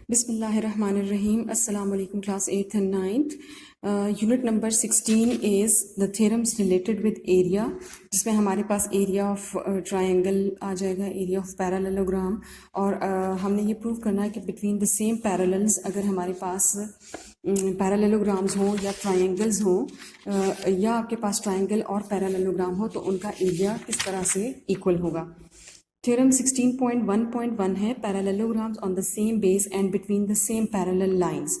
Bismillahirrahmanirrahim. Assalamu alaikum class 8th and 9th. Unit number 16 is the theorems related with area, जिसमें हमारे पास area of triangle आ जाएगा, area of parallelogram, और हमने ये प्रूव करना है कि बिटवीन द सेम पैरेलल्स अगर हमारे पास पैरेललोग्राम्स हों या ट्रायंगल्स हों या आपके पास ट्रायंगल और पैरेललोग्राम हो तो उनका एरिया किस तरह से इक्वल होगा। Theorem 16.1.1 है parallelograms on the same base and between the same parallel lines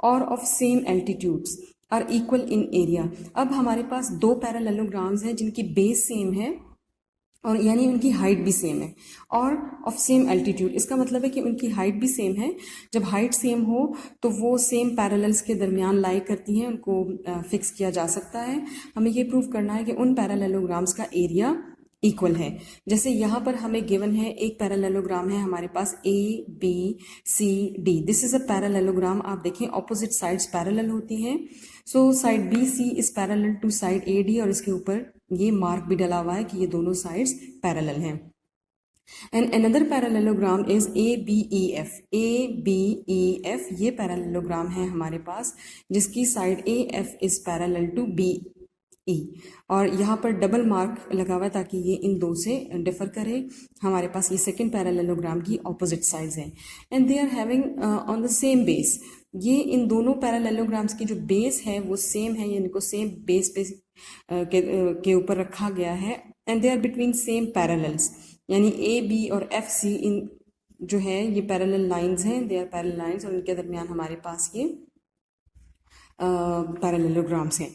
or of same altitudes are equal in area। अब हमारे पास दो पैरेललोग्राम्स हैं जिनकी बेस सेम है और यानी उनकी हाइट भी सेम है और ऑफ सेम एल्टीट्यूड। इसका मतलब है कि उनकी हाइट भी सेम है। जब हाइट सेम हो तो वो सेम पैरेलल्स के दरमियान लाई करती हैं, उनको फिक्स किया जा सकता है। हमें ये प्रूव करना है कि उन पैरेललोग्राम्स का एरिया इक्वल है। जैसे यहाँ पर हमें गिवन है एक पैरेललोग्राम है हमारे पास ABCD। This is a parallelogram. आप देखें ऑपोजिट साइड्स पैरेलल होती हैं। So side BC is parallel to side AD और इसके ऊपर ये मार्क भी डला हुआ है कि ये दोनों साइड्स पैरेलल हैं। And another parallelogram is ABEF। ABEF ये पैरेललोग्राम है हमारे पास जिसकी side AF is parallel to BE और यहाँ पर डबल मार्क लगा हुआ है ताकि ये इन दो से डिफर करे। हमारे पास ये सेकंड पैरेललोग्राम की ऑपोजिट साइड्स हैं and they are having on the same base. ये इन दोनों पैरेललोग्राम्स की जो बेस है वो सेम है, यानी इनको सेम बेस पे के ऊपर रखा गया है and they are between same parallels, यानी AB और FC इन जो है ये पैरेलल लाइंस हैं, दे आर पैरेलल लाइंस और इनके दरमियान हमारे पास ये पैरेललोग्राम्स हैं।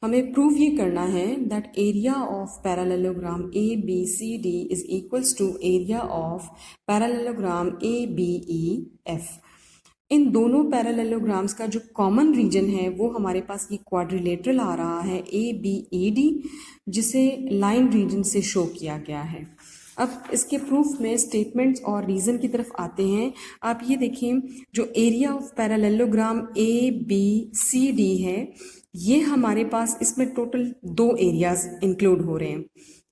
हमें प्रूव ये करना है that area of parallelogram ABCD is equals to area of parallelogram ABEF। इन दोनों पैरेललोग्राम्स का जो कॉमन रीजन है वो हमारे पास ये क्वाड्रिलेटरल आ रहा है ABED, जिसे लाइन रीजन से शो किया गया है। अब इसके प्रूफ में स्टेटमेंट्स और रीज़न की तरफ आते हैं। आप ये देखें जो एरिया ऑफ पैरेललोग्राम ABCD है ये हमारे पास इसमें टोटल दो एरियाज इंक्लूड हो रहे हैं।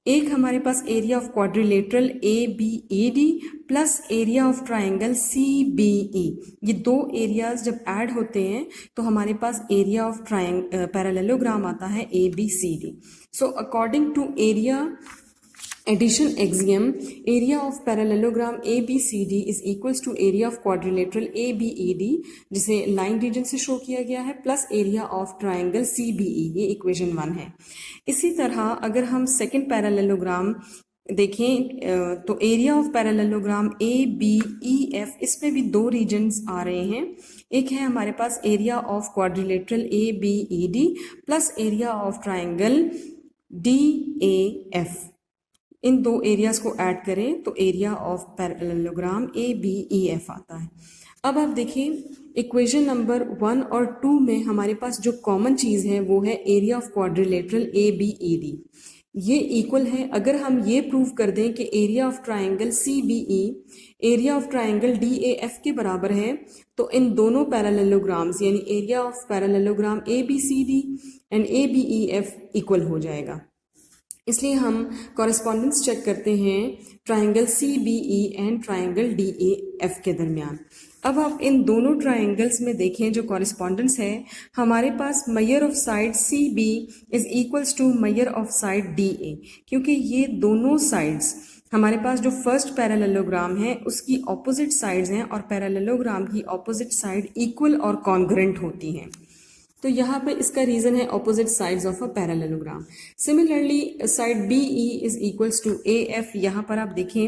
एक हमारे पास area of quadrilateral ABED plus area of triangle CBE। ये दो एरियाज जब ऐड होते हैं तो हमारे पास एरिया ऑफ पैरेललोग्राम आता है ABCD। So according to area addition axiom area of parallelogram ABCD is equals to area of quadrilateral ABED, जिसे लाइन रीजन से शो किया गया है, plus area of triangle CBE। ये इक्वेशन 1 है। इसी तरह अगर हम सेकंड पैरेललोग्राम देखें तो एरिया ऑफ पैरेललोग्राम ABEF, इसमें भी दो रीजन्स आ रहे हैं। एक है हमारे पास area of quadrilateral ABED plus area of triangle DAF। इन दो एरियाज को ऐड करें तो एरिया ऑफ पैरेललोग्राम ABEF आता है। अब आप देखिए इक्वेशन नंबर 1 और 2 में हमारे पास जो कॉमन चीज़ है वो है एरिया ऑफ क्वाड्रिलेटरल ABED। ये इक्वल है। अगर हम ये प्रूव कर दें कि area of triangle CBE area of triangle DAF के बराबर है तो इन दोनों पैरेललोग्राम्स यानी area of parallelogram ABCD and ABEF equal हो जाएगा। इसलिए हम कॉरेस्पॉन्डेंस चेक करते हैं triangle CBE and triangle DAF के दरमियान। अब आप इन दोनों ट्रायंगल्स में देखें जो कॉरेस्पॉन्डेंस है, हमारे पास measure of side CB is equals to measure of side DA, क्योंकि ये दोनों साइड्स हमारे पास जो फर्स्ट पैरेललोग्राम है उसकी ऑपोजिट साइड्स हैं और पैरेललोग्राम की ऑपोजिट साइड इक्वल और कॉन्ग्रुएंट होती हैं। तो यहाँ पे इसका रीजन है opposite sides of a parallelogram. Similarly side BE is equals to AF। यहाँ पर आप देखें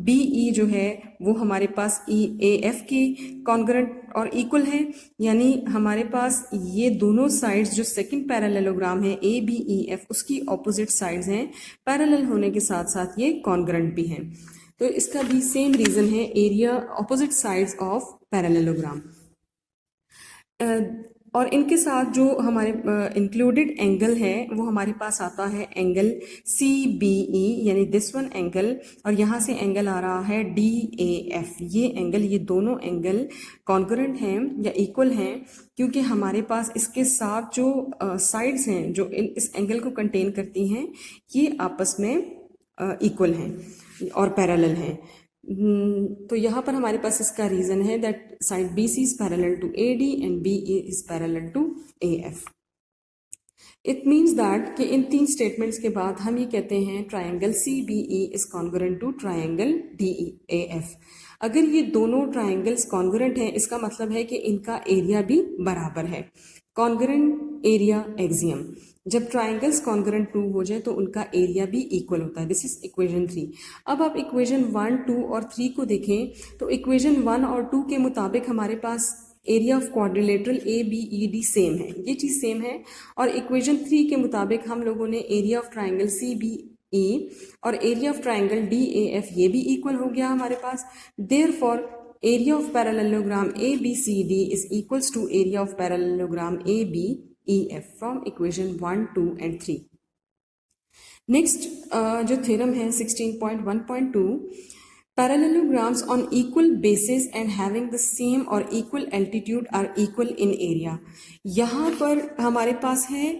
BE जो है वो हमारे पास AF के कॉन्ग्रुएंट और इक्वल है, यानी हमारे पास ये दोनों साइड्स जो सेकंड पैरेललोग्राम है ABEF उसकी ऑपोजिट साइड्स हैं, पैरेलल होने के साथ साथ ये कॉन्ग्रुएंट भी हैं। तो इसका भी सेम रीजन है area opposite sides of parallelogram. और इनके साथ जो हमारे इंक्लूडेड एंगल है वो हमारे पास आता है एंगल CBE, यानी दिस वन एंगल, और यहाँ से एंगल आ रहा है DAF। ये एंगल, ये दोनों एंगल कॉन्ग्रुएंट हैं या इक्वल हैं क्योंकि हमारे पास इसके साथ जो साइड्स हैं जो इस एंगल को कंटेन करती हैं ये आपस में इक्वल हैं और पैरेलल हैं। तो यहाँ पर हमारे पास इसका रीजन है that side B C is parallel to A D and B E is parallel to A F. It means that कि इन तीन स्टेटमेंट्स के बाद हम ये कहते हैं triangle C B E is congruent to triangle D E A F. अगर ये दोनों ट्राइंगल्स कॉन्ग्रुएंट हैं इसका मतलब है कि इनका एरिया भी बराबर है। कॉन्ग्रुएंट एरिया एक्सियम, जब ट्राइंगल्स कॉन्ग्रुएंट टू हो जाए तो उनका एरिया भी इक्वल होता है। This is equation 3। अब आप इक्वेशन 1, 2 और 3 को देखें तो इक्वेशन 1 और 2 के मुताबिक हमारे पास area of quadrilateral A B E D same है, ये चीज़ सेम है। और इक्वेशन 3 के मुताबिक हम लोगों ने area of triangle C B E और area of triangle D A F ये भी इक्वल हो गया हमारे पास। Therefore area of parallelogram A B C D is equals to area of parallelogram A B E F from equation 1, 2 and 3। Next जो theorem है 16.1.2, parallelograms on equal bases and having the same or equal altitude are equal in area। यहाँ पर हमारे पास है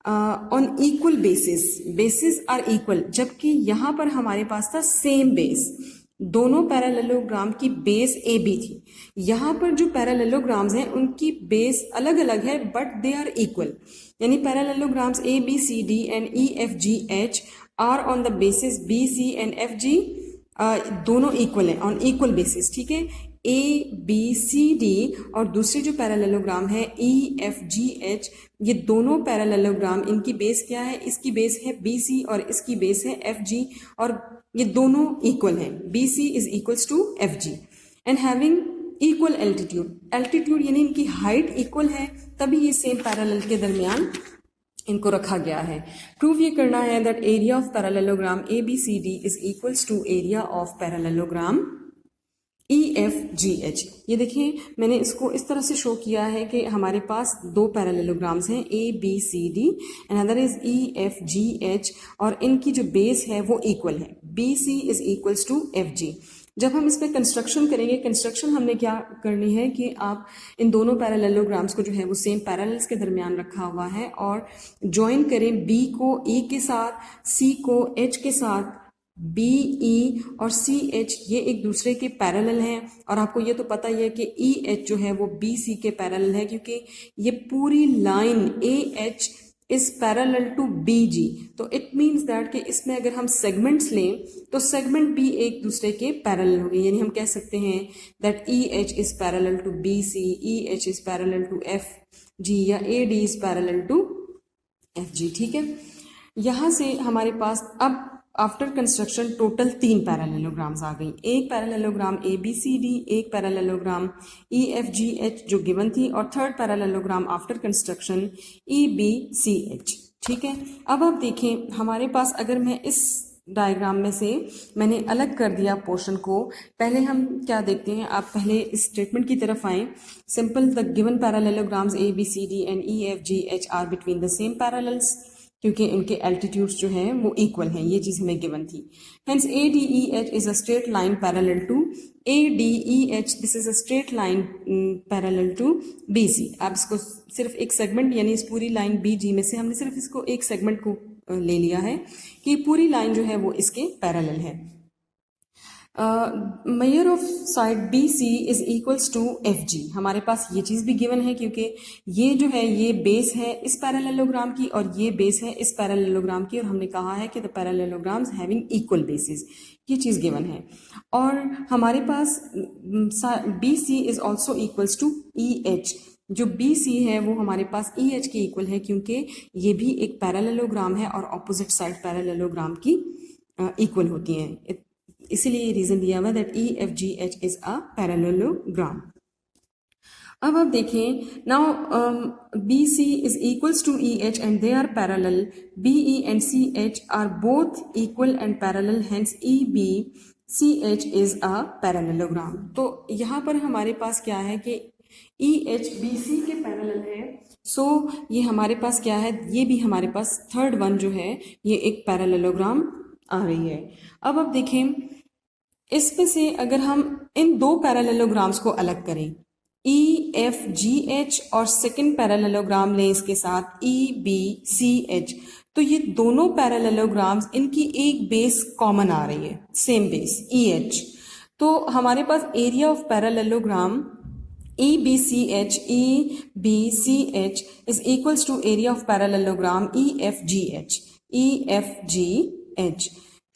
on equal basis, basis are equal, जबकि यहाँ पर हमारे पास था सेम बेस। दोनों पैरेललोग्राम की बेस ए बी थी। यहाँ पर जो पैरेललोग्राम्स हैं उनकी बेस अलग अलग है बट दे आर इक्वल, यानी parallelograms A B C D and E F G H are on the bases B C and F G, दोनों इक्वल है ऑन इक्वल बेसिस, ठीक है। ए बी सी डी और दूसरे जो पैरेललोग्राम है ई F G H, ये दोनों पैरेललोग्राम इनकी बेस क्या है, इसकी बेस है बी सी और इसकी बेस है एफ जी, और ये दोनों इक्वल हैं। B C is equals to F G and having equal altitude, altitude यानी इनकी हाइट इक्वल है, तभी ये सेम पैरेलल के दरमियान इनको रखा गया है। प्रूव ये करना है that area of parallelogram A B C D is equals to area of parallelogram E F G H. ये देखिए मैंने इसको इस तरह से शो किया है कि हमारे पास दो पैरेललोग्राम्स हैं A B C D and other is E F G H, और इनकी जो बेस है वो इक्वल है, B C is equals to F G. जब हम इस पर कंस्ट्रक्शन करेंगे, कंस्ट्रक्शन हमने क्या करनी है कि आप इन दोनों पैरेललोग्राम्स को जो है वो सेम पैरेलल्स के दरमियान रखा हुआ है और ज्वाइन करें बी को ई के साथ, सी को एच के साथ। बी ई और सी एच ये एक दूसरे के पैरेलल हैं, और आपको ये तो पता ही है कि ई एच जो है वो बी सी के पैरेलल है, क्योंकि ये पूरी line A H is parallel to B G. तो इट मीन्स दैट कि इसमें अगर हम सेगमेंट्स लें तो सेगमेंट भी एक दूसरे के पैरेलल होंगे, यानी हम कह सकते हैं that E H is parallel to B C, E H is parallel to F G, या A D is parallel to F G, ठीक है। यहाँ से हमारे पास अब आफ्टर कंस्ट्रक्शन टोटल 3 पैरेललोग्राम्स आ गई, एक parallelogram A B C D, एक parallelogram E F G H जो गिवन थी, और third parallelogram after construction E B C H, ठीक है। अब आप देखें हमारे पास, अगर मैं इस डायग्राम में से मैंने अलग कर दिया पोर्शन को, पहले हम क्या देखते हैं, आप पहले इस स्टेटमेंट की तरफ आएं। Simple, the given parallelograms A B C D and E F G H are between the same parallels, क्योंकि उनके एल्टीट्यूड्स जो हैं वो इक्वल हैं, ये चीज़ हमें गिवन थी। Hence A D E H is a straight line parallel to A D E H, this is a straight line parallel to B C. आप इसको सिर्फ एक सेगमेंट, यानी इस पूरी लाइन बी जी में से हमने सिर्फ इसको एक सेगमेंट को ले लिया है कि पूरी लाइन जो है वो इसके पैरेलल है। Measure of side B C is equals to F G, हमारे पास ये चीज़ भी गिवन है, क्योंकि ये जो है ये बेस है इस पैरेललोग्राम की और ये बेस है इस पैरेललोग्राम की, और हमने कहा है कि the parallelograms having equal bases, ये चीज़ गिवन है। और हमारे पास B C is also equals to E H, जो बी सी है वो हमारे पास ई एच के इक्वल है, क्योंकि ये भी एक पैरेललोग्राम है और ऑपोजिट साइड पैरेललोग्राम की इक्वल होती हैं, इसीलिए ये रीजन दिया हुआ that E F G H is a parallelogram. अब आप देखें, now B C is equals to E H and they are parallel, B E and C H are both equal and parallel, hence E B C H is a parallelogram. तो यहाँ पर हमारे पास क्या है कि ई एच बी सी के parallel है, सो ये हमारे पास क्या है, ये भी हमारे पास थर्ड वन जो है ये एक पैरेललोग्राम आ रही है। अब आप देखें इसमें से अगर हम इन दो पैरेललोग्राम्स को अलग करें, ई एफ जी एच और सेकंड पैरेललोग्राम लें इसके साथ ई बी सी एच, तो ये दोनों पैरेललोग्राम्स इनकी एक बेस कॉमन आ रही है, सेम बेस ई एच। तो हमारे पास area of parallelogram EBCH is equals to area of parallelogram EFGH.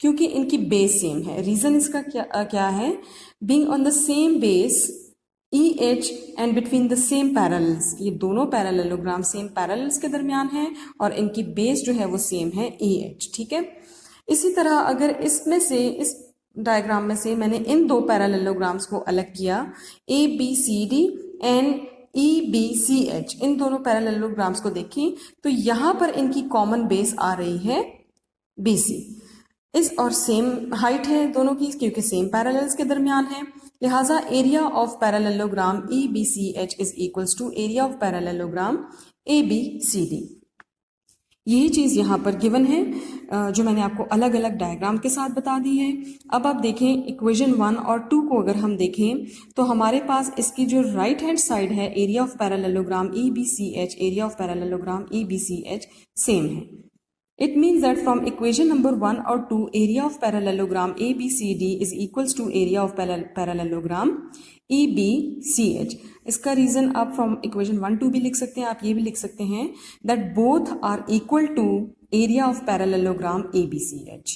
क्योंकि इनकी बेस सेम है. रीजन इसका क्या है? Being on the same base EH and between the same parallels, ये दोनों पैरेललोग्राम सेम पैरेलल्स के दरमियान है और इनकी बेस जो है वो सेम है EH. ठीक है. इसी तरह अगर इसमें से इस डायग्राम में से मैंने इन दो पैरेललोग्राम्स को अलग किया, ABCD एंड EBCH, इन दोनों पैरेललोग्राम्स को देखें तो यहाँ पर इनकी कॉमन बेस आ रही है BC. इस और सेम हाइट है दोनों की क्योंकि सेम पैरेलल्स के दरमियान है. लिहाजा area of parallelogram EBCH is equals to area of parallelogram ABCD. यही चीज़ यहाँ पर गिवन है जो मैंने आपको अलग अलग डायग्राम के साथ बता दी है. अब आप देखें इक्वेशन 1 और 2 को अगर हम देखें तो हमारे पास इसकी जो राइट हैंड साइड है area of parallelogram EBCH, area of parallelogram EBCH same है. It means that from equation number 1 or 2, area of parallelogram ABCD is equals to area of parallelogram EBCH. इसका रीजन आप from equation 1 2 भी लिख सकते हैं, आप ये भी लिख सकते हैं that both are equal to area of parallelogram ABCH.